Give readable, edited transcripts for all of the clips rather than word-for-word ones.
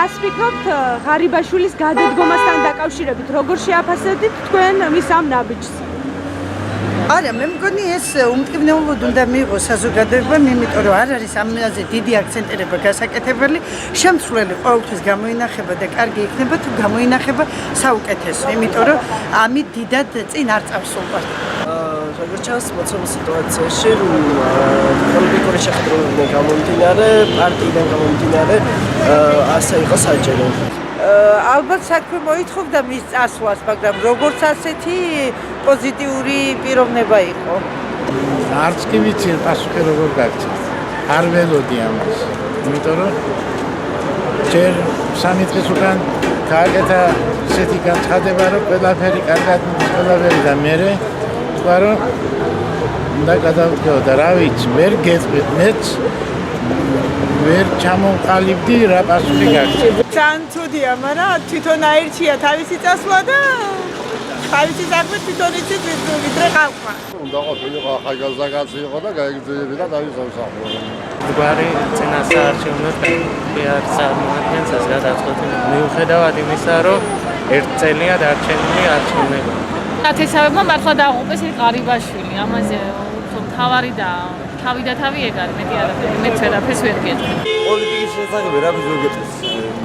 რას ფიქრობთ ღარიბაშვილის გადადგომასთან დაკავშირებით? როგორ შეაფასებთ თქვენ მის ამ ნაბიჯს? არა, მე მგონი ეს უმტკივნეულოდ უნდა მიიღოს საზოგადოებამ, იმიტომ რომ არ არის ამაზე დიდი აქცენტირება გასაკეთებელი. შემცვლელი ყოველთვის გამოინახება და კარგი იქნება თუ გამოინახება საუკეთესო, იმიტომ რომ ამით დიდად წინ არ წავსულყავთ. როგორც ჩანს, მოცემულ სიტუაციაში პოლიტიკური შეხედულებიდან გამომდინარე, პარტიიდან გამომდინარე, ასე იყო საჭირო. ალბათ საქმე მოითხოვდა მის წასვლას, მაგრამ როგორც ასეთი პოზიტიური პიროვნება იყო. არც კი ვიცი პასუხი როგორ გაგცეთ. არ ველოდი ამას. იმიტომ რომ ჯერ 3 დღის უკან გააკეთა ისეთი განცხადება, რომ ყველაფერი კარგად მიდის, ყველაფერი და მერე თქვა რომ უნდა გადავდგეო და რა ვიცი, ვერ გეტყვით მეც ვერ ჩამოვყალიბდი რა პასუხი გაგცეთ. ძალიან ცუდია, მაგრამ თვითონ აირჩია თავისი წასვლა და თავისი საქმე თვითონ იცით ვიდრე ხალხმა. უნდა ყოფილიყო ახალგაზრდა კაცი იყო და გაიგრძელებინა თავის სამსახურს. გვარი წინასაარჩევნო არ წარმოადგენს ეს გადაწყვეტილება. მიუხედავად იმისა, რომ 1 წელია დარჩენილი არჩევნები. ნათესავებმა მართლა დააღუპეს ღარიბაშვილი. ამაზე მთავარი და თავი ეგ არის, მეტი არაფერი, მეც ვერაფერს ვერ გეტყვი. პოლიტიკის შესახებ რაფერს ვერ გეტყვი.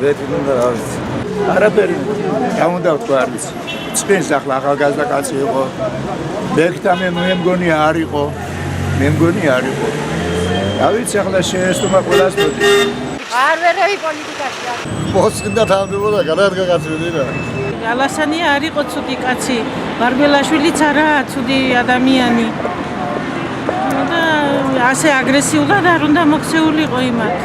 მე თვითონ და რა ვიცი. არაფერი გამოდა თქვა არ ვიცი. წინს ახლა ახალგაზრდა კაცი იყო. მეკთა მე მგონი არ იყო. მე მგონი არ იყო. რა ვიცი ახლა შეესტომა ყველას მოდი. არ ვერავი პოლიტიკაში არ. მოსკინდა თანამდებობა გადადგა კაცი ვინა. ალასანი არ იყო ცუდი კაცი, მარგველაშვილიც არა ცუდი ადამიანი. და ასე აგრესიულად არ უნდა მოქცეულიყო იმათ.